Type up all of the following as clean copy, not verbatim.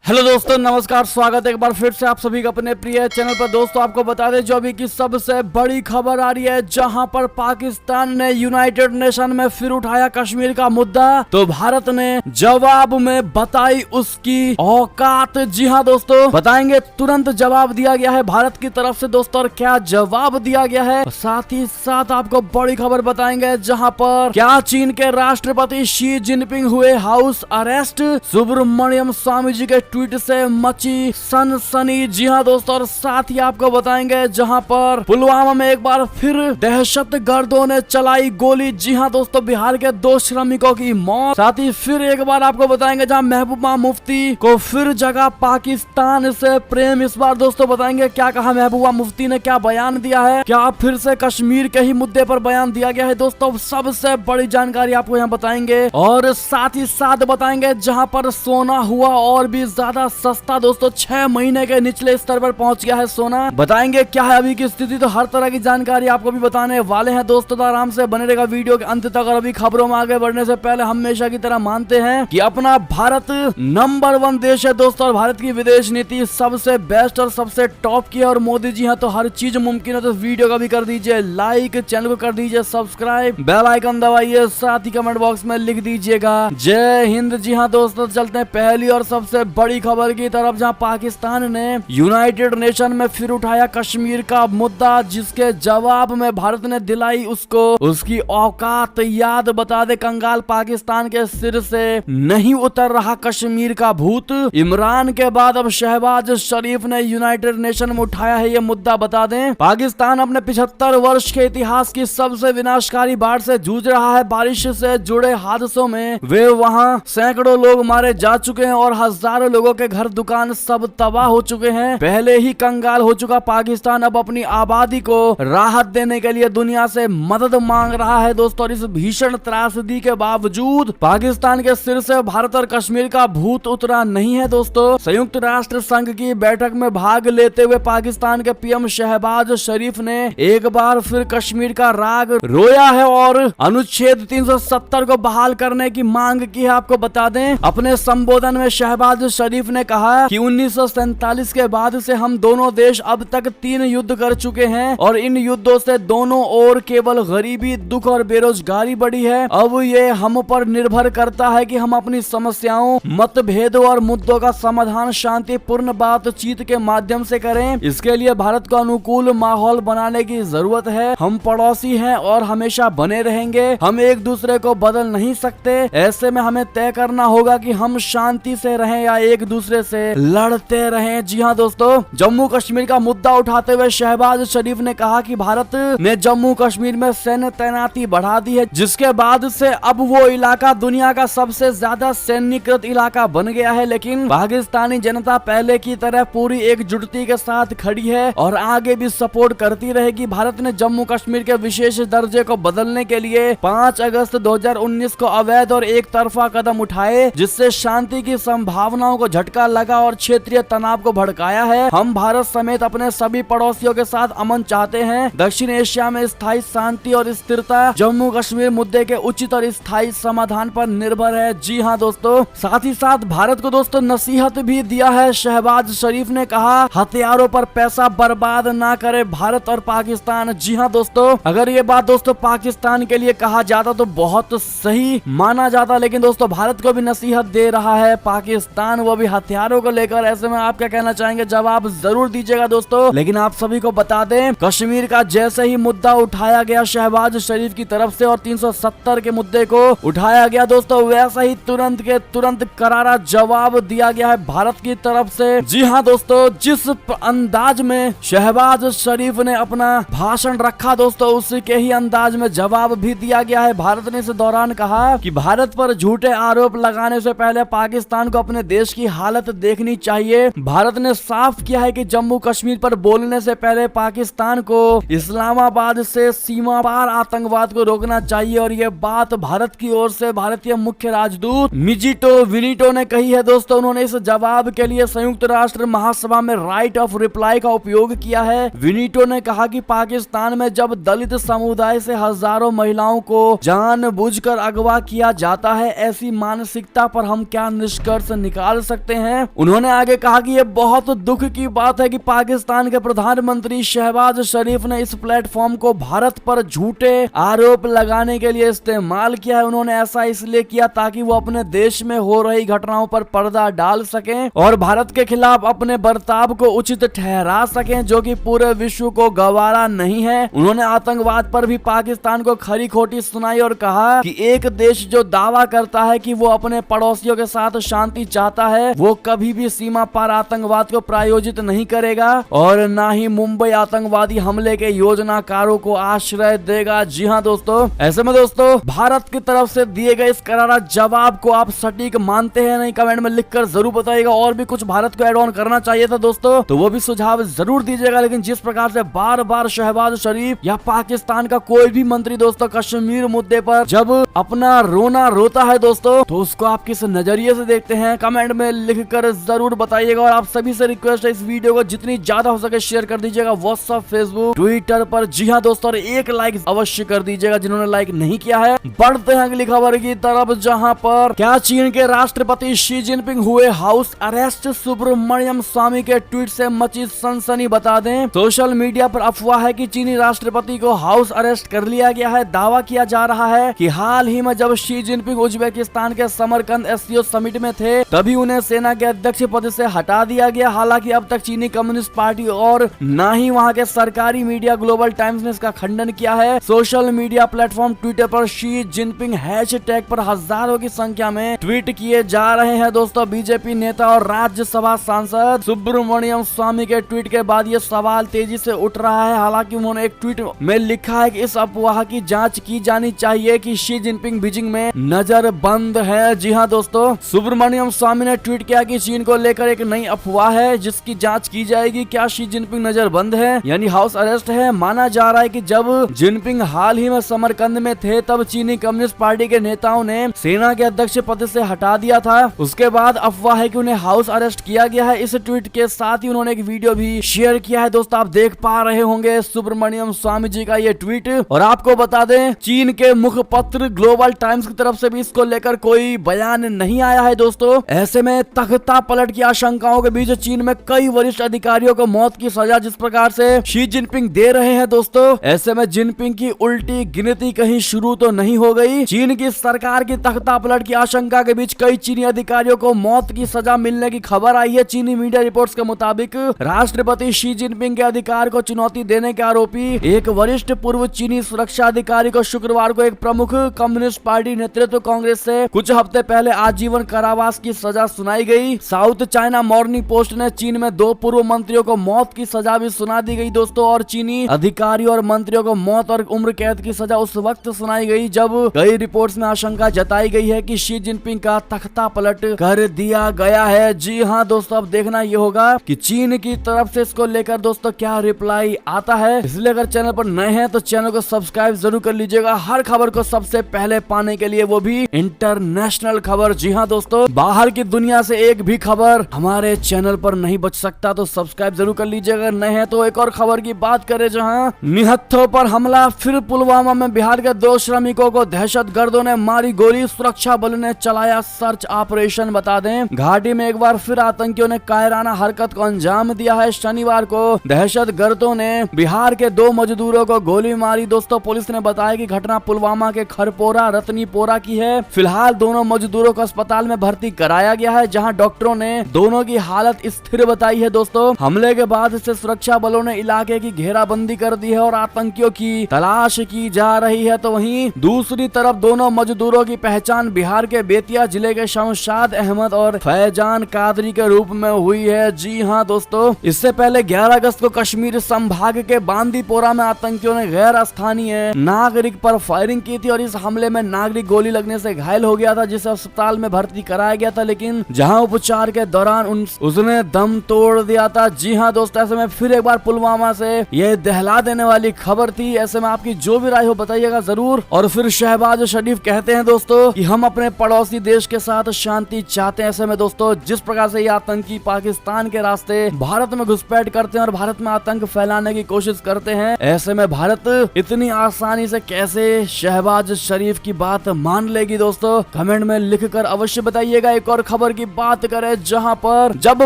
Hello दोस्तों, नमस्कार। स्वागत है एक बार फिर से आप सभी का अपने प्रिय चैनल पर। दोस्तों आपको बता दें जो अभी की सबसे बड़ी खबर आ रही है, जहां पर पाकिस्तान ने यूनाइटेड नेशन में फिर उठाया कश्मीर का मुद्दा, तो भारत ने जवाब में बताई उसकी औकात। जी हां दोस्तों, बताएंगे, तुरंत जवाब दिया गया है भारत की तरफ से दोस्तों, और क्या जवाब दिया गया है। साथ ही साथ आपको बड़ी खबर बताएंगे, जहां पर क्या चीन के राष्ट्रपति शी जिनपिंग हुए हाउस अरेस्ट, सुब्रमण्यम स्वामी जी के ट्वीट से मची सनसनी। जी हां दोस्तों, और साथ ही आपको बताएंगे जहां पर पुलवामा में एक बार फिर दहशतगर्दों ने चलाई गोली। जी हां दोस्तों, बिहार के 2 श्रमिकों की मौत। साथ ही फिर एक बार आपको बताएंगे जहां महबूबा मुफ्ती को फिर जगह पाकिस्तान से प्रेम। इस बार दोस्तों बताएंगे क्या कहा महबूबा मुफ्ती ने, क्या बयान दिया है, क्या फिर से कश्मीर के ही मुद्दे पर बयान दिया गया है। दोस्तों सबसे बड़ी जानकारी आपको यहाँ बताएंगे, और साथ ही साथ बताएंगे जहां पर सोना हुआ और भी ज्यादा सस्ता। दोस्तों 6 महीने के निचले स्तर पर पहुंच गया है सोना। बताएंगे क्या है अभी की स्थिति, तो हर तरह की जानकारी आपको भी बताने वाले हैं दोस्तों। तो आराम से बने रहेगा वीडियो के अंत तक। और अभी खबरों में आगे बढ़ने से पहले हमेशा की तरह मानते हैं कि अपना भारत नंबर 1 देश है दोस्तों, और भारत की विदेश नीति सबसे बेस्ट और सबसे टॉप की है। और मोदी जी हैं तो हर चीज मुमकिन है। तो वीडियो का भी कर दीजिए लाइक, चैनल को कर दीजिए सब्सक्राइब, बेल आइकन दबाइए, साथ ही कमेंट बॉक्स में लिख दीजिएगा जय हिंद। जी हाँ दोस्तों, चलते हैं पहली और सबसे बड़ी खबर की तरफ, जहां पाकिस्तान ने यूनाइटेड नेशन में फिर उठाया कश्मीर का मुद्दा, जिसके जवाब में भारत ने दिलाई उसको उसकी औकात। याद बता दे, कंगाल पाकिस्तान के सिर से नहीं उतर रहा कश्मीर का भूत। इमरान के बाद अब शहबाज शरीफ ने यूनाइटेड नेशन में उठाया है ये मुद्दा। बता दें, पाकिस्तान अपने 75 वर्ष के इतिहास की सबसे विनाशकारी बाढ़ से जूझ रहा है। बारिश से जुड़े हादसों में वे वहां सैकड़ों लोग मारे जा चुके हैं और हजारों लोगों के घर दुकान सब तबाह हो चुके हैं। पहले ही कंगाल हो चुका पाकिस्तान अब अपनी आबादी को राहत देने के लिए दुनिया से मदद मांग रहा है दोस्तों। और इस भीषण त्रासदी के बावजूद पाकिस्तान के सिर से भारत और कश्मीर का भूत उतरा नहीं है दोस्तों। संयुक्त राष्ट्र संघ की बैठक में भाग लेते हुए पाकिस्तान के पीएम शहबाज शरीफ ने एक बार फिर कश्मीर का राग रोया है और अनुच्छेद 370 को बहाल करने की मांग की है। आपको बता दें, अपने संबोधन में शहबाज शरीफ ने कहा कि 1947 के बाद से हम दोनों देश अब तक 3 युद्ध कर चुके हैं, और इन युद्धों से दोनों ओर केवल गरीबी, दुख और बेरोजगारी बढ़ी है। अब ये हम पर निर्भर करता है कि हम अपनी समस्याओं, मतभेदों और मुद्दों का समाधान शांतिपूर्ण बातचीत के माध्यम से करें। इसके लिए भारत को अनुकूल माहौल बनाने की जरूरत है। हम पड़ोसी हैं और हमेशा बने रहेंगे। हम एक दूसरे को बदल नहीं सकते। ऐसे में हमें तय करना होगा कि हम शांति से रहें या एक दूसरे से लड़ते रहें। जी हाँ दोस्तों, जम्मू कश्मीर का मुद्दा उठाते हुए शहबाज शरीफ ने कहा कि भारत ने जम्मू कश्मीर में सैन्य तैनाती बढ़ा दी है, जिसके बाद से अब वो इलाका दुनिया का सबसे ज्यादा सैन्यकृत इलाका बन गया है। लेकिन पाकिस्तानी जनता पहले की तरह पूरी एकजुटती के साथ खड़ी है और आगे भी सपोर्ट करती रहेगी। भारत ने जम्मू कश्मीर के विशेष दर्जे को बदलने के लिए 5 अगस्त 2019 को अवैध और एक तरफा कदम उठाए, जिससे शांति की संभावनाओं को झटका लगा और क्षेत्रीय तनाव को भड़काया है। हम भारत समेत अपने सभी पड़ोसियों के साथ अमन चाहते हैं। दक्षिण एशिया में स्थायी शांति और स्थिरता जम्मू कश्मीर मुद्दे के उचित और स्थायी समाधान पर निर्भर है। जी हाँ दोस्तों, साथ ही साथ भारत को दोस्तों नसीहत भी दिया है। शहबाज शरीफ ने कहा, हथियारों पर पैसा बर्बाद ना करे भारत और पाकिस्तान। जी हाँ दोस्तों, अगर ये बात दोस्तों पाकिस्तान के लिए कहा जाता तो बहुत सही माना जाता, लेकिन दोस्तों भारत को भी नसीहत दे रहा है पाकिस्तान, वो भी हथियारों को लेकर। ऐसे में आप क्या कहना चाहेंगे, जवाब जरूर दीजिएगा दोस्तों। लेकिन आप सभी को बता दें, कश्मीर का जैसे ही मुद्दा उठाया गया शहबाज शरीफ की तरफ से और 370 के मुद्दे को उठाया गया दोस्तों, वैसा ही तुरंत के तुरंत करारा जवाब दिया गया है भारत की तरफ से। जी हाँ दोस्तों, जिस अंदाज में शहबाज शरीफ ने अपना भाषण रखा दोस्तों, उसी के ही अंदाज में जवाब भी दिया गया है। भारत ने इस दौरान कहा कि भारत पर झूठे आरोप लगाने से पहले पाकिस्तान को अपने देश की हालत देखनी चाहिए। भारत ने साफ किया है कि जम्मू कश्मीर पर बोलने से पहले पाकिस्तान को इस्लामाबाद से सीमा पार आतंकवाद को रोकना चाहिए, और ये बात भारत की ओर से भारतीय मुख्य राजदूत मिजिटो विनिटो ने कही है दोस्तों। उन्होंने इस जवाब के लिए संयुक्त राष्ट्र महासभा में राइट ऑफ रिप्लाई का उपयोग किया है। विनिटो ने कहा कि पाकिस्तान में जब दलित समुदाय से हजारों महिलाओं को जानबूझकर अगवा किया जाता है, ऐसी मानसिकता पर हम क्या निष्कर्ष निकाल सकते सकते हैं। उन्होंने आगे कहा कि ये बहुत दुख की बात है कि पाकिस्तान के प्रधानमंत्री शहबाज शरीफ ने इस प्लेटफॉर्म को भारत पर झूठे आरोप लगाने के लिए इस्तेमाल किया है। उन्होंने ऐसा इसलिए किया ताकि वो अपने देश में हो रही घटनाओं पर पर्दा डाल सकें और भारत के खिलाफ अपने बर्ताव को उचित ठहरा सकें, जो कि पूरे विश्व को गवारा नहीं है। उन्होंने आतंकवाद पर भी पाकिस्तान को खरी खोटी सुनाई और कहा कि एक देश जो दावा करता है कि वो अपने पड़ोसियों के साथ शांति चाहता है, वो कभी भी सीमा पार आतंकवाद को प्रायोजित नहीं करेगा और ना ही मुंबई आतंकवादी हमले के योजनाकारों को आश्रय देगा। जी हाँ दोस्तों, ऐसे में दोस्तों भारत की तरफ से दिए गए इस करारा जवाब को आप सटीक मानते हैं नहीं, कमेंट में लिखकर जरूर बताइएगा। और भी कुछ भारत को एड ऑन करना चाहिए था दोस्तों तो वो भी सुझाव जरूर दीजिएगा। लेकिन जिस प्रकार से बार बार शहबाज शरीफ या पाकिस्तान का कोई भी मंत्री दोस्तों कश्मीर मुद्दे पर जब अपना रोना रोता है दोस्तों, तो उसको आप किस नजरिए से देखते हैं कमेंट में लिखकर जरूर बताइएगा। और आप सभी से रिक्वेस्ट है इस वीडियो को जितनी ज्यादा हो सके शेयर कर दीजिएगा व्हाट्सएप, फेसबुक, ट्विटर पर। जी हाँ दोस्तों, और एक लाइक अवश्य कर दीजिएगा जिन्होंने लाइक नहीं किया है। बढ़ते हैं अगली खबर की तरफ, जहां पर क्या चीन के राष्ट्रपति शी जिनपिंग हुए हाउस अरेस्ट। सुब्रमण्यम स्वामी के ट्वीट से मची सनसनी। बता दें सोशल मीडिया पर अफवाह है कि चीनी राष्ट्रपति को हाउस अरेस्ट कर लिया गया है। दावा किया जा रहा है कि हाल ही में जब शी जिनपिंग उज्बेकिस्तान के समरकंद एससीओ समिट में थे तभी उन्हें सेना के अध्यक्ष पद से हटा दिया गया। हालांकि अब तक चीनी कम्युनिस्ट पार्टी और न ही वहां के सरकारी मीडिया ग्लोबल टाइम्स ने इसका खंडन किया है। सोशल मीडिया प्लेटफॉर्म ट्विटर पर शी जिनपिंग हैशटैग पर हजारों की संख्या में ट्वीट किए जा रहे हैं दोस्तों। बीजेपी नेता और राज्यसभा सांसद सुब्रमण्यम स्वामी के ट्वीट के बाद ये सवाल तेजी से उठ रहा है। हालांकि उन्होंने एक ट्वीट में लिखा है कि इस अफवाह की जांच की जानी चाहिए कि शी जिनपिंग बीजिंग में नजर बंद है। जी हाँ दोस्तों, सुब्रमण्यम स्वामी ने ट्वीट किया कि चीन को लेकर एक नई अफवाह है जिसकी जांच की जाएगी। क्या शी जिनपिंग नजर बंद है यानी हाउस अरेस्ट है? माना जा रहा है कि जब जिनपिंग हाल ही में समरकंद में थे तब चीनी कम्युनिस्ट पार्टी के नेताओं ने सेना के अध्यक्ष पद से हटा दिया था। उसके बाद अफवाह है कि उन्हें हाउस अरेस्ट किया गया है। इस ट्वीट के साथ ही उन्होंने एक वीडियो भी शेयर किया है दोस्तों, आप देख पा रहे होंगे सुब्रमण्यम स्वामी जी का ये ट्वीट। और आपको बता दें चीन के मुखपत्र ग्लोबल टाइम्स की तरफ से भी इसको लेकर कोई बयान नहीं आया है दोस्तों। ऐसे में तख्ता पलट की आशंकाओं के बीच चीन में कई वरिष्ठ अधिकारियों को मौत की सजा जिस प्रकार से शी जिनपिंग दे रहे हैं दोस्तों, ऐसे में जिनपिंग की उल्टी गिनती कहीं शुरू तो नहीं हो गई। चीन की सरकार की तख्ता पलट की आशंका के बीच कई चीनी अधिकारियों को मौत की सजा मिलने की खबर आई है। चीनी मीडिया रिपोर्ट्स के मुताबिक राष्ट्रपति शी जिनपिंग के अधिकार को चुनौती देने के आरोपी एक वरिष्ठ पूर्व चीनी सुरक्षा अधिकारी को शुक्रवार को एक प्रमुख कम्युनिस्ट पार्टी नेतृत्व कांग्रेस से कुछ हफ्ते पहले आजीवन कारावास की सजा सुनाई गई। साउथ चाइना मॉर्निंग पोस्ट ने चीन में 2 पूर्व मंत्रियों को मौत की सजा भी सुना दी गई दोस्तों। और चीनी अधिकारियों और मंत्रियों को मौत और उम्र कैद की सजा उस वक्त सुनाई गई जब कई रिपोर्ट्स में आशंका जताई गई है कि शी जिनपिंग का तख्ता पलट कर दिया गया है। जी हाँ दोस्तों, अब देखना ये होगा कि चीन की तरफ से इसको लेकर दोस्तों क्या रिप्लाई आता है। इसलिए अगर चैनल पर नए हैं तो चैनल को सब्सक्राइब जरूर कर लीजिएगा हर खबर को सबसे पहले पाने के लिए, वो भी इंटरनेशनल खबर। जी हाँ दोस्तों, बाहर की दुनिया से एक भी खबर हमारे चैनल पर नहीं बच सकता, तो सब्सक्राइब जरूर कर लीजिएगा अगर नए हैं तो। एक और खबर की बात करें, जहां निहत्थों पर हमला, फिर पुलवामा में बिहार के 2 श्रमिकों को दहशतगर्दों ने मारी गोली, सुरक्षा बल ने चलाया सर्च ऑपरेशन। बता दें घाटी में एक बार फिर आतंकियों ने कायराना हरकत को अंजाम दिया है। शनिवार को दहशतगर्दों ने बिहार के 2 मजदूरों को गोली मारी दोस्तों। पुलिस ने बताया कि घटना पुलवामा के खरपोरा रतनीपोरा की है। फिलहाल दोनों मजदूरों को अस्पताल में भर्ती कराया गया है, जहां डॉक्टरों ने दोनों की हालत स्थिर बताई है दोस्तों। हमले के बाद से सुरक्षा बलों ने इलाके की घेराबंदी कर दी है और आतंकियों की तलाश की जा रही है। तो वहीं दूसरी तरफ दोनों मजदूरों की पहचान बिहार के बेतिया जिले के शमशाद अहमद और फैजान कादरी के रूप में हुई है। जी हाँ दोस्तों, इससे पहले 11 अगस्त को कश्मीर संभाग के बांदीपोरा में आतंकियों ने गैर स्थानीय नागरिक पर फायरिंग की थी और इस हमले में नागरिक गोली लगने से घायल हो गया था, जिसे अस्पताल में भर्ती कराया गया था, लेकिन जहां उपचार के दौरान उसने दम तोड़ दिया था। जी हाँ दोस्तों, ऐसे में फिर एक बार पुलवामा से ये दहला देने वाली खबर थी। ऐसे में आपकी जो भी राय हो बताइएगा जरूर। और फिर शहबाज शरीफ कहते हैं दोस्तों कि हम अपने पड़ोसी देश के साथ शांति चाहते हैं। ऐसे में दोस्तों जिस प्रकार से ये आतंकी पाकिस्तान के रास्ते भारत में घुसपैठ करते हैं और भारत में आतंक फैलाने की कोशिश करते हैं, ऐसे में भारत इतनी आसानी से कैसे शहबाज शरीफ की बात मान लेगी दोस्तों? कमेंट में लिखकर अवश्य बताइएगा। एक और खबर की बात करें, जहां पर जब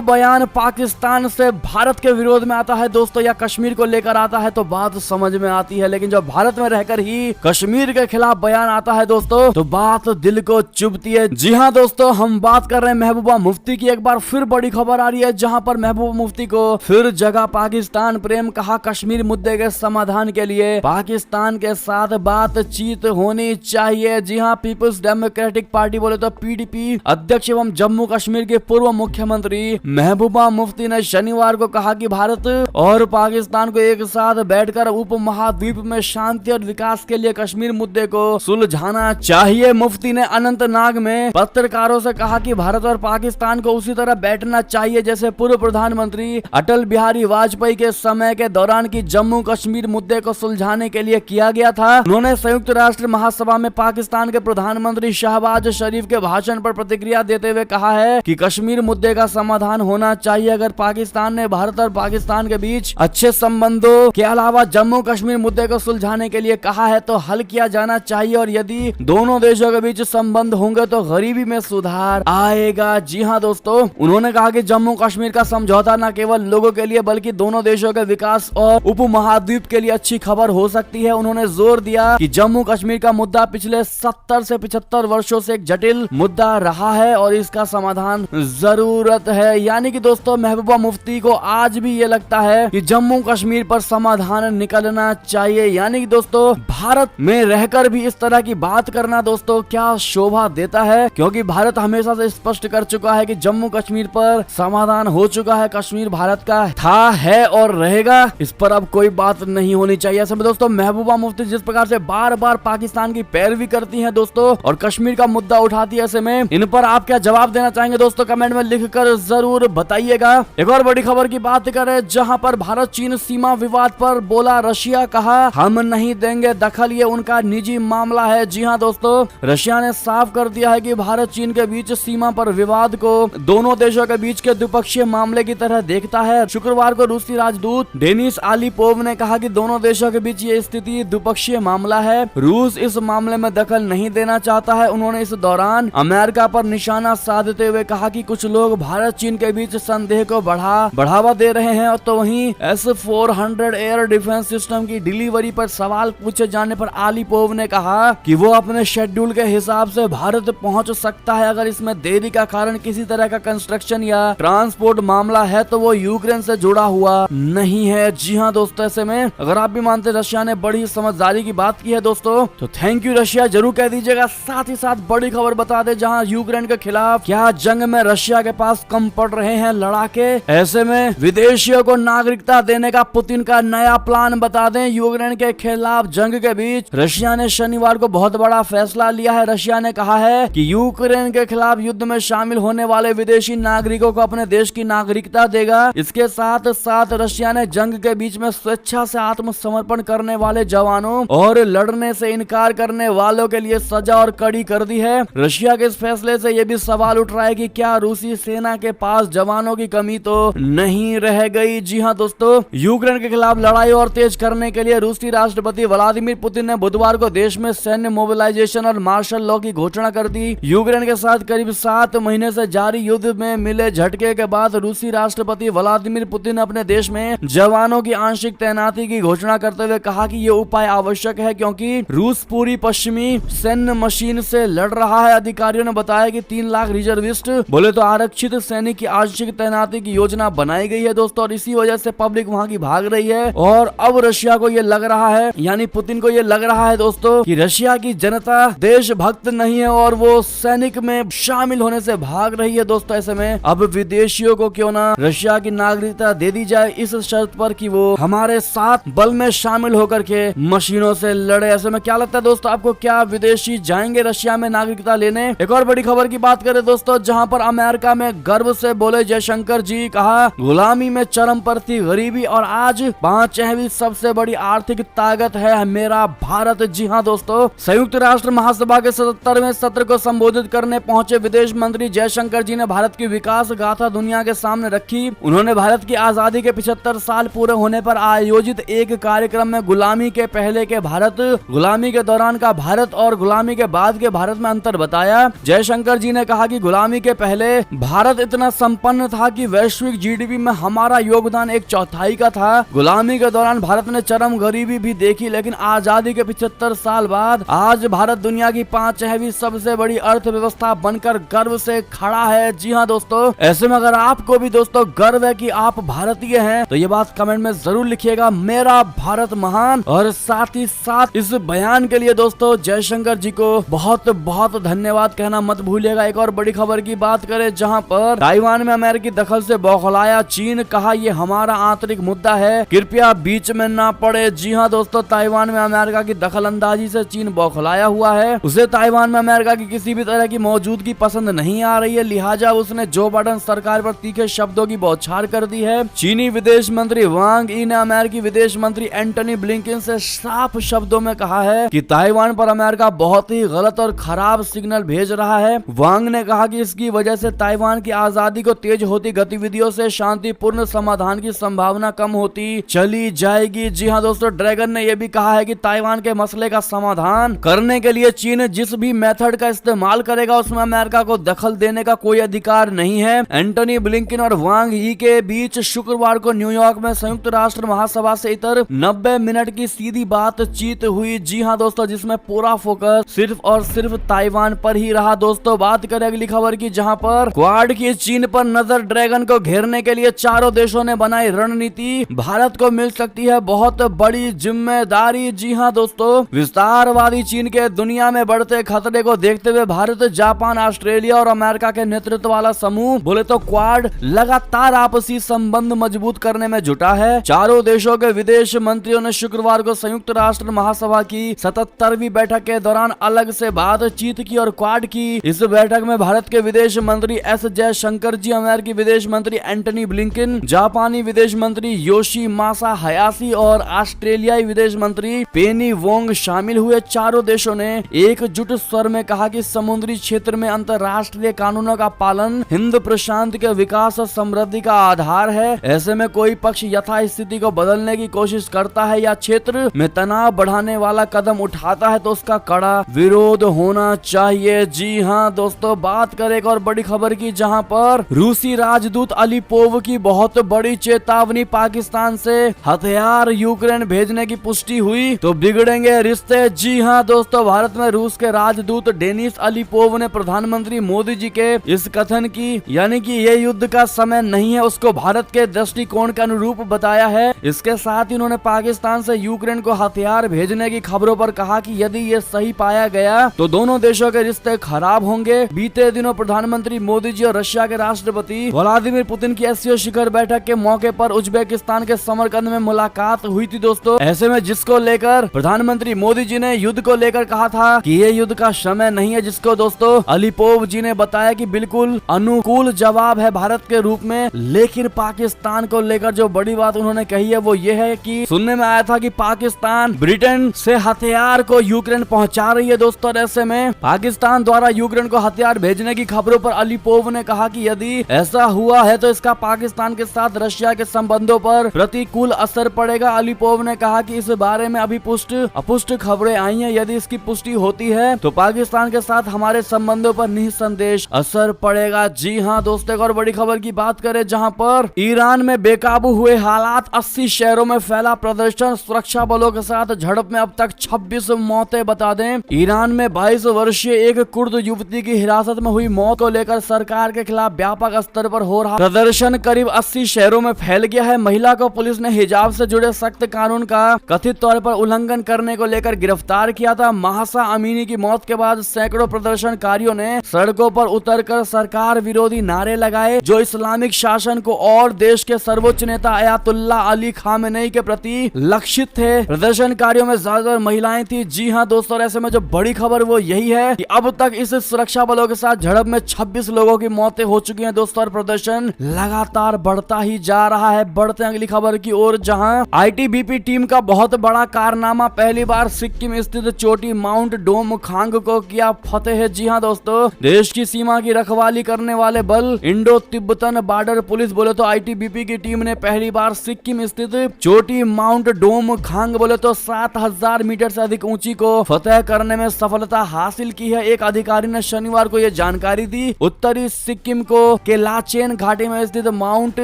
बयान पाकिस्तान से भारत के विरोध में आता है दोस्तों या कश्मीर को लेकर आता है तो बात समझ में आती है, लेकिन जब भारत में रहकर ही कश्मीर के खिलाफ बयान आता है दोस्तों तो बात दिल को चुभती है। जी हाँ दोस्तों, हम बात कर रहे हैं महबूबा मुफ्ती की। एक बार फिर बड़ी खबर आ रही है जहां पर महबूबा मुफ्ती को फिर जगह पाकिस्तान प्रेम, कहा कश्मीर मुद्दे के समाधान के लिए पाकिस्तान के साथ बातचीत होनी चाहिए। जी हाँ, पीपल्स डेमोक्रेटिक पार्टी बोले तो पीडीपी अध्यक्ष एवं जम्मू कश्मीर के पूर्व मुख्यमंत्री महबूबा मुफ्ती ने शनिवार को कहा कि भारत और पाकिस्तान को एक साथ बैठकर उप महाद्वीप में शांति और विकास के लिए कश्मीर मुद्दे को सुलझाना चाहिए। मुफ्ती ने अनंतनाग में पत्रकारों से कहा कि भारत और पाकिस्तान को उसी तरह बैठना चाहिए जैसे पूर्व प्रधानमंत्री अटल बिहारी वाजपेयी के समय के दौरान की जम्मू कश्मीर मुद्दे को सुलझाने के लिए किया गया था। उन्होंने संयुक्त राष्ट्र महासभा में पाकिस्तान के प्रधानमंत्री शहबाज शरीफ के भाषण पर प्रतिक्रिया देते हुए कहा है कि कश्मीर मुद्दे का समाधान होना चाहिए। अगर पाकिस्तान ने भारत और पाकिस्तान के बीच अच्छे संबंधों के अलावा जम्मू कश्मीर मुद्दे को सुलझाने के लिए कहा है तो हल किया जाना चाहिए, और यदि दोनों देशों के बीच संबंध होंगे तो गरीबी में सुधार आएगा। जी हाँ दोस्तों, उन्होंने कहा कि जम्मू कश्मीर का समझौता न केवल लोगों के लिए बल्कि दोनों देशों के विकास और उप महाद्वीप के लिए अच्छी खबर हो सकती है। उन्होंने जोर दिया कि जम्मू कश्मीर का मुद्दा पिछले 70 से 75 वर्षों से एक जटिल मुद्दा रहा है और इसका समाधान जरूरत है। यानी कि दोस्तों महबूबा मुफ्ती को आज भी ये लगता है कि जम्मू कश्मीर पर समाधान निकलना चाहिए। यानी कि दोस्तों भारत में रहकर भी इस तरह की बात करना दोस्तों क्या शोभा देता है, क्योंकि भारत हमेशा से स्पष्ट कर चुका है कि जम्मू कश्मीर पर समाधान हो चुका है, कश्मीर भारत का था, है और रहेगा, इस पर अब कोई बात नहीं होनी चाहिए। ऐसे में दोस्तों महबूबा मुफ्ती जिस प्रकार से बार बार पाकिस्तान की पैरवी करती हैं दोस्तों और कश्मीर का मुद्दा उठाती है, ऐसे में इन पर आप क्या जवाब देना चाहेंगे दोस्तों, कमेंट में लिखकर जरूर बताइएगा। एक और बड़ी खबर की बात करें जहां पर भारत चीन सीमा विवाद पर बोला रशिया, कहा हम नहीं देंगे दखल, ये उनका निजी मामला है। जी हाँ दोस्तों, रशिया ने साफ कर दिया है कि भारत चीन के बीच सीमा पर विवाद को दोनों देशों के बीच के द्विपक्षीय मामले की तरह देखता है। शुक्रवार को रूसी राजदूत डेनिस आलीपोव ने कहा कि दोनों देशों के बीच ये स्थिति द्विपक्षीय मामला है, रूस इस मामले में दखल नहीं देना चाहता है। उन्होंने इस दौरान अमेरिका पर निशाना साधते हुए कहा कि कुछ लोग भारत चीन के बीच संदेह को बढ़ावा दे रहे हैं, और तो वहीं S-400 एयर डिफेंस सिस्टम की डिलीवरी पर सवाल पूछे जाने पर आलीपोव ने कहा कि वो अपने शेड्यूल के हिसाब से भारत पहुंच सकता है। अगर इसमें देरी का कारण किसी तरह का कंस्ट्रक्शन या ट्रांसपोर्ट मामला है तो वो यूक्रेन से जुड़ा हुआ नहीं है। जी हाँ दोस्तों, ऐसे में अगर आप भी मानते रशिया ने बड़ी समझदारी की बात की है दोस्तों तो थैंक यू रशिया जरूर कह दीजिएगा। साथ ही साथ बड़ी खबर बता दे, जहां यूक्रेन के खिलाफ क्या जंग में रशिया के पास कम पड़ रहे हैं लड़ाके, ऐसे में विदेशियों को नागरिकता देने का पुतिन का नया प्लान बता दें। यूक्रेन के खिलाफ जंग के बीच रशिया ने शनिवार को बहुत बड़ा फैसला लिया है। रशिया ने कहा है कि यूक्रेन के खिलाफ युद्ध में शामिल होने वाले विदेशी नागरिकों को अपने देश की नागरिकता देगा। इसके साथ साथ रशिया ने जंग के बीच में स्वेच्छा से आत्मसमर्पण करने वाले जवानों और लड़ने से इनकार करने वालों के लिए सजा और कड़ी कर दी है। रशिया के इस फैसले से यह भी सवाल उठ रहा है कि क्या रूसी सेना के पास जवानों की कमी तो नहीं रह गई। जी हाँ दोस्तों, यूक्रेन के खिलाफ लड़ाई और तेज करने के लिए रूसी राष्ट्रपति व्लादिमीर पुतिन ने बुधवार को देश में सैन्य मोबिलाइजेशन और मार्शल लॉ की घोषणा कर दी। यूक्रेन के साथ करीब 7 महीने से जारी युद्ध में मिले झटके के बाद रूसी राष्ट्रपति व्लादिमीर पुतिन ने अपने देश में जवानों की आंशिक तैनाती की घोषणा करते हुए कहा कि ये उपाय आवश्यक है क्योंकि रूस पूरी पश्चिमी सैन्य मशीन से लड़ रहा है। अधिकारियों ने बताया कि 3 लाख रिजर्विस्ट बोले तो आरक्षित सैनिक की आंशिक तैनाती की योजना बनाई गई है दोस्तों, और इसी वजह से पब्लिक वहां की भाग रही है। और अब रशिया को ये लग रहा है, यानी पुतिन को ये लग रहा है दोस्तों कि रशिया की जनता देशभक्त नहीं है और वो सैनिक में शामिल होने से भाग रही है दोस्तों। ऐसे में अब विदेशियों को क्यों ना रशिया की नागरिकता दे दी जाए इस शर्त पर कि वो हमारे साथ बल में शामिल होकर के मशीनों से लड़े। ऐसे में क्या लगता है दोस्तों आपको, क्या विदेशी जाएंगे रशिया में नागरिकता लेने? एक और बड़ी खबर की बात करें दोस्तों, जहां पर अमेरिका में गर्व से बोले जयशंकर जी, कहा गुलामी में चरम पर थी गरीबी और आज 5वीं सबसे बड़ी आर्थिक ताकत है मेरा भारत। जी हाँ दोस्तों, संयुक्त राष्ट्र महासभा के 77वें सत्र को संबोधित करने पहुंचे विदेश मंत्री जयशंकर जी ने भारत की विकास गाथा दुनिया के सामने रखी। उन्होंने भारत की आजादी के 75 साल पूरे होने पर आयोजित एक कार्यक्रम में गुलामी के पहले के भारत, गुलामी के दौरान का भारत और गुलामी के बाद के भारत में अंतर बताया। जयशंकर जी ने कहा कि गुलामी गुलामी के पहले भारत इतना संपन्न था कि वैश्विक जीडीपी में हमारा योगदान 1/4 का था। गुलामी के दौरान भारत ने चरम गरीबी भी देखी, लेकिन आजादी के 75 साल बाद आज भारत दुनिया की 5वीं सबसे बड़ी अर्थव्यवस्था बनकर गर्व से खड़ा है। जी हाँ दोस्तों, ऐसे में अगर आपको भी दोस्तों गर्व है कि आप भारतीय हैं तो ये बात कमेंट में जरूर लिखिएगा, मेरा भारत महान। और साथ ही साथ इस बयान के लिए दोस्तों जयशंकर जी को बहुत बहुत धन्यवाद कहना मत भूलिएगा। एक और बड़ी खबर की बात करें, जहां पर ताइवान में अमेरिकी दखल से बौखलाया चीन, कहा ये हमारा आंतरिक मुद्दा है, कृपया बीच में ना पड़े। जी हाँ दोस्तों, ताइवान में अमेरिका की दखल अंदाजी से चीन बौखलाया हुआ है। उसे ताइवान में अमेरिका की किसी भी तरह की मौजूदगी पसंद नहीं आ रही है, लिहाजा उसने जो बाइडेन सरकार पर तीखे शब्दों की बौछार कर दी है। चीनी विदेश मंत्री वांग यी ने अमेरिकी विदेश मंत्री एंटनी ब्लिंकन से साफ शब्दों में कहा है कि ताइवान पर अमेरिका बहुत ही गलत और खराब सिग्नल भेज रहा है। वांग ने कहा कि इसकी वजह से ताइवान की आजादी को तेज होती गतिविधियों से शांतिपूर्ण समाधान की संभावना कम होती चली जाएगी। जी हाँ दोस्तों, ड्रैगन ने यह भी कहा है कि ताइवान के मसले का समाधान करने के लिए चीन जिस भी मेथड का इस्तेमाल करेगा उसमें अमेरिका को दखल देने का कोई अधिकार नहीं है। एंटनी ब्लिंकन और वांग यी के बीच शुक्रवार को न्यूयॉर्क में संयुक्त राष्ट्र महासभा से इतर 90 मिनट की सीधी बातचीत हुई। जी हाँ दोस्तों, जिसमें पूरा फोकस सिर्फ और सिर्फ ताइवान पर ही रहा। दोस्तों बात करें अगली खबर की, जहां पर क्वाड की चीन पर नजर, ड्रैगन को घेरने के लिए चारों देशों ने बनाई रणनीति, भारत को मिल सकती है बहुत बड़ी जिम्मेदारी। जी हाँ दोस्तों, विस्तारवादी चीन के दुनिया में बढ़ते खतरे को देखते हुए भारत, जापान, ऑस्ट्रेलिया और अमेरिका के नेतृत्व वाला समूह बोले तो क्वाड लगातार आपसी संबंध मजबूत करने में जुटा है। चारों देशों के विदेश मंत्रियों ने शुक्रवार को संयुक्त राष्ट्र महासभा की 77वीं बैठक के दौरान अलग से बातचीत की और क्वाड की इस बैठक में भारत के विदेश मंत्री एस जयशंकर जी, अमेरिकी विदेश मंत्री एंटनी ब्लिंकन, जापानी विदेश मंत्री योशी मासा हयाशी और ऑस्ट्रेलियाई विदेश मंत्री पेनी वोंग शामिल हुए। चारों देशों ने एकजुट स्वर में कहा कि समुद्री क्षेत्र में अंतर्राष्ट्रीय कानूनों का पालन हिंद प्रशांत के विकास और समृद्धि का आधार है। ऐसे में कोई पक्ष यथास्थिति को बदलने की कोशिश करता है या क्षेत्र में तनाव बढ़ाने वाला कदम उठाता है तो उसका कड़ा विरोध होना चाहिए। जी हाँ दोस्तों, बात करें एक और बड़ी खबर की, जहां पर रूसी राजदूत अलीपोव की बहुत बड़ी चेतावनी, पाकिस्तान से हथियार यूक्रेन भेजने की पुष्टि हुई तो बिगड़ेंगे रिश्ते। जी हाँ दोस्तों, भारत में रूस के राजदूत डेनिस अलीपोव ने प्रधानमंत्री मोदी जी के इस कथन की, यानी कि ये युद्ध का समय नहीं है, उसको भारत के दृष्टिकोण के अनुरूप बताया है। इसके साथ ही उन्होंने पाकिस्तान से यूक्रेन को हथियार भेजने की खबरों पर कहा कि यदि ये सही पाया गया तो दोनों देशों के रिश्ते खराब होंगे। बीते दिनों प्रधानमंत्री मोदी जी और रशिया के राष्ट्रपति व्लादिमीर पुतिन की एससीओ शिखर बैठक के मौके पर उज्बेकिस्तान के समरकंद में मुलाकात हुई थी दोस्तों। ऐसे में जिसको लेकर प्रधानमंत्री मोदी जी ने युद्ध को लेकर कहा था कि ये युद्ध का समय नहीं है, जिसको दोस्तों अलीपोव जी ने बताया कि बिल्कुल अनुकूल जवाब है भारत के रूप में। लेकिन पाकिस्तान को लेकर जो बड़ी बात उन्होंने कही है वो ये है कि सुनने में आया था कि पाकिस्तान ब्रिटेन से हथियार को यूक्रेन पहुंचा रही है दोस्तों। ऐसे में पाकिस्तान द्वारा यूक्रेन को हथियार भेजने की खबरों पर अलीपोव ने कहा कि यदि ऐसा हुआ है तो इसका पाकिस्तान के साथ रशिया के संबंधों पर प्रतिकूल असर पड़ेगा। अलीपोव ने कहा कि इस बारे में अभी पुष्ट अपुष्ट खबरें आई हैं, यदि इसकी पुष्टि होती है तो पाकिस्तान के साथ हमारे संबंधों पर निसंदेह असर पड़ेगा। जी हाँ दोस्तों, एक और बड़ी खबर की बात करें, जहां पर ईरान में बेकाबू हुए हालात, 80 शहरों में फैला प्रदर्शन, सुरक्षा बलों के साथ झड़प में अब तक 26 मौतें। बता दें, ईरान में 22 वर्षीय एक कुर्द युवती की हिरासत में हुई मौत को लेकर सरकार के खिलाफ व्यापक स्तर पर हो रहा प्रदर्शन करीब 80 शहरों में फैल गया है। महिला को पुलिस ने हिजाब से जुड़े सख्त कानून का कथित तौर पर उल्लंघन करने को लेकर गिरफ्तार किया था। महासा अमीनी की मौत के बाद सैकड़ों प्रदर्शनकारियों ने सड़कों पर उतरकर सरकार विरोधी नारे लगाए, जो इस्लामिक शासन को और देश के सर्वोच्च नेता अयातुल्ला अली खामेनेई के प्रति लक्षित थे। प्रदर्शनकारियों में ज्यादातर महिलाएं थी। जी हाँ दोस्तों, ऐसे में जो बड़ी खबर वो यही है कि अब तक इस सुरक्षा बलों के साथ झड़प में 26 लोगों की मौतें हो चुकी हैं दोस्तों, और प्रदर्शन लगातार बढ़ता ही जा रहा है। बढ़ते हैं अगली खबर की ओर, जहां आईटीबीपी टीम का बहुत बड़ा कारनामा, पहली बार सिक्किम स्थित चोटी माउंट डोम खांग को किया फतेह। जी हाँ दोस्तों, देश की सीमा की रखवाली करने वाले बल इंडो तिब्बतन बॉर्डर पुलिस बोले तो आईटीबीपी की टीम ने पहली बार सिक्किम स्थित चोटी माउंट डोम खांग बोले तो 7000 मीटर से अधिक ऊंची को फतेह करने में सफलता हासिल की है। एक अधिकारी ने शनिवार को यह जानकारी जानकारी दी। उत्तरी सिक्किम को के लाचेन घाटी में स्थित माउंट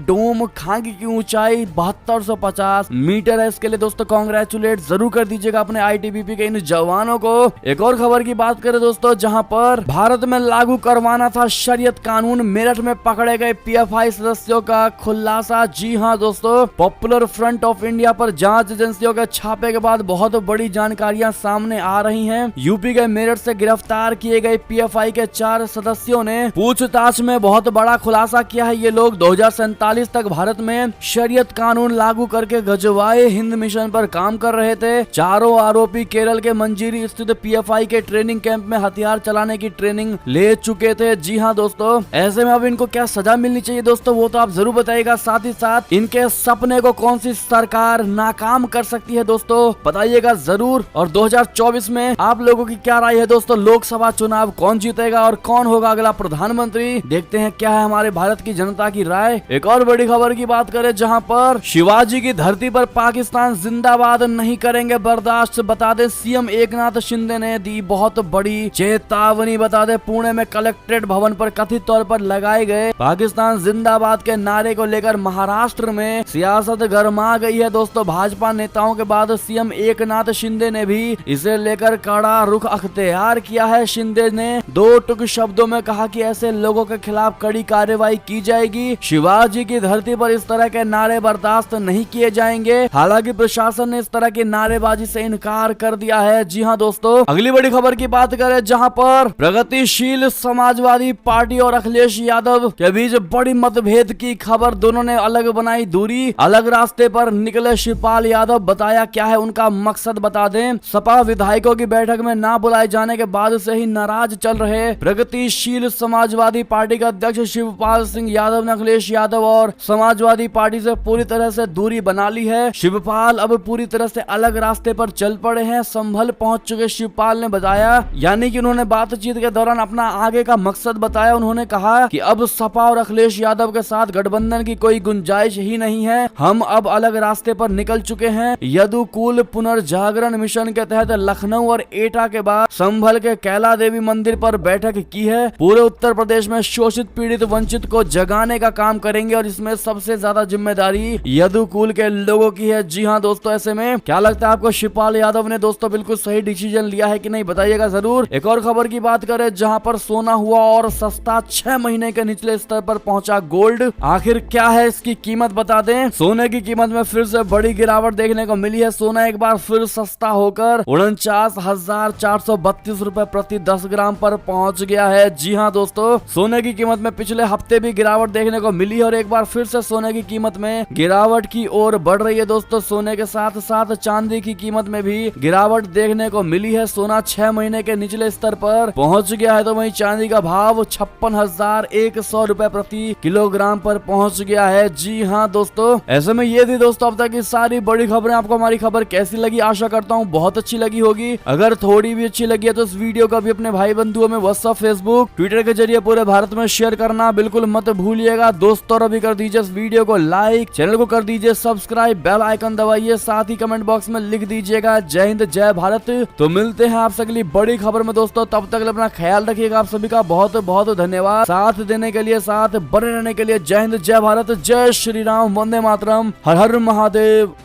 डोम खांग की ऊंचाई 7250 मीटर है। इसके लिए दोस्तों कांग्रेचुलेट जरूर कर दीजिएगा अपने आईटीबीपी के इन जवानों को। एक और खबर की बात करें दोस्तों, जहां पर भारत में लागू करवाना था शरीयत कानून, मेरठ में पकड़े गए पीएफआई सदस्यों का खुलासा। जी हां दोस्तों, पॉपुलर फ्रंट ऑफ इंडिया पर जांच एजेंसियों के छापे के बाद बहुत बड़ी जानकारियां सामने आ रही हैं। यूपी के मेरठ से गिरफ्तार किए गए पीएफआई के 4 सदस्यों ने पूछताछ में बहुत बड़ा खुलासा किया है। ये लोग 2047 तक भारत में शरीयत कानून लागू करके गजवाए हिंद मिशन पर काम कर रहे थे। चारों आरोपी केरल के मंजीरी स्थित पीएफआई के ट्रेनिंग कैंप में हथियार चलाने की ट्रेनिंग ले चुके थे। जी हाँ दोस्तों, ऐसे में अब इनको क्या सजा मिलनी चाहिए दोस्तों, वो तो आप जरूर बताइएगा। साथ ही साथ इनके सपने को कौन सी सरकार नाकाम कर सकती है दोस्तों, बताइएगा जरूर। और 2024 में आप लोगों की क्या राय है दोस्तों, लोकसभा चुनाव कौन जीतेगा और कौन होगा अगला प्रधानमंत्री, देखते हैं क्या है हमारे भारत की जनता की राय। एक और बड़ी खबर की बात करें, जहां पर शिवाजी की धरती पर पाकिस्तान जिंदाबाद नहीं करेंगे बर्दाश्त, बता दें सीएम एकनाथ शिंदे ने दी बहुत बड़ी चेतावनी। बता दें पुणे में कलेक्ट्रेट भवन पर कथित तौर पर लगाए गए पाकिस्तान जिंदाबाद के नारे को लेकर महाराष्ट्र में सियासत गर्मा गई है दोस्तों। भाजपा नेताओं के बाद सीएम एकनाथ शिंदे ने भी इसे लेकर कड़ा रुख अख्तियार किया है। शिंदे ने 2 टुक शब्दों में कहा कि ऐसे लोगों के खिलाफ कड़ी कार्रवाई की जाएगी। शिवाजी की धरती पर इस तरह के नारे बर्दाश्त नहीं किए जाएंगे। हालांकि प्रशासन ने इस तरह की नारेबाजी से इनकार कर दिया है। जी हाँ दोस्तों, अगली बड़ी खबर की बात करें, जहां पर प्रगतिशील समाजवादी पार्टी और अखिलेश यादव के बीच बड़ी मतभेद की खबर। दोनों ने अलग बनाई दूरी, अलग रास्ते पर निकले शिवपाल यादव। बताया क्या है उनका मकसद, बता दें सपा विधायकों की बैठक में ना बुलाए जाने के बाद से ही नाराज चल रहे प्रगतिशील समाजवादी पार्टी के अध्यक्ष शिवपाल सिंह यादव ने अखिलेश यादव और समाजवादी पार्टी से पूरी तरह से दूरी बना ली है। शिवपाल अब पूरी तरह से अलग रास्ते पर चल पड़े हैं। संभल पहुंच चुके शिवपाल ने बताया, यानी कि उन्होंने बातचीत के दौरान अपना आगे का मकसद बताया। उन्होंने कहा कि अब सपा और अखिलेश यादव के साथ गठबंधन की कोई गुंजाइश ही नहीं है, हम अब अलग रास्ते पर निकल चुके हैं। यदुकुल पुनर्जागरण मिशन के तहत लखनऊ और एटा के बाद संभल के कैला देवी मंदिर पर बैठक की है। पूरे उत्तर प्रदेश में शोषित पीड़ित वंचित को जगाने का काम करेंगे और इसमें सबसे ज्यादा जिम्मेदारी यदुकुल के लोगों की है। जी हाँ दोस्तों, ऐसे में क्या लगता है आपको, शिवपाल यादव ने दोस्तों बिल्कुल सही डिसीजन लिया है कि नहीं, बताइएगा जरूर। एक और खबर की बात करें, जहां पर सोना हुआ और सस्ता, 6 महीने के निचले स्तर पर पहुंचा गोल्ड। आखिर क्या है इसकी कीमत, बता दें सोने की कीमत में फिर से बड़ी गिरावट देखने को मिली है। सोना एक बार फिर सस्ता होकर 49,432 रुपए प्रति 10 ग्राम पर पहुंच गया है। जी हाँ दोस्तों, सोने की कीमत में पिछले हफ्ते भी गिरावट देखने को मिली है और एक बार फिर से सोने की कीमत में गिरावट की ओर बढ़ रही है दोस्तों। सोने के साथ साथ चांदी की कीमत में भी गिरावट देखने को मिली है। सोना 6 महीने के निचले स्तर पर पहुंच गया है, तो वहीं चांदी का भाव 56,100 रुपए प्रति किलोग्राम पर पहुंच गया है। जी हाँ दोस्तों, ऐसे में ये थी दोस्तों अब तक की सारी बड़ी खबरें। आपको हमारी खबर कैसी लगी, आशा करता हूँ बहुत अच्छी लगी होगी। अगर थोड़ी भी अच्छी लगी है तो इस वीडियो को भी अपने भाई बंधुओं में व्हाट्सएप, फेसबुक, ट्विटर के जरिए पूरे भारत में शेयर करना बिल्कुल मत भूलिएगा दोस्तों। और अभी कर दीजिए इस वीडियो को लाइक, चैनल को कर दीजिए सब्सक्राइब, बेल आइकन दबाइए, साथ ही कमेंट बॉक्स में लिख दीजिएगा जय हिंद जय भारत। तो मिलते हैं आपसे अगली बड़ी खबर में दोस्तों, तब तक अपना ख्याल रखिएगा। आप सभी का बहुत बहुत धन्यवाद साथ देने के लिए, साथ बने रहने के लिए। जय हिंद जय भारत, जय श्री राम, वंदे मातरम, हर हर महादेव।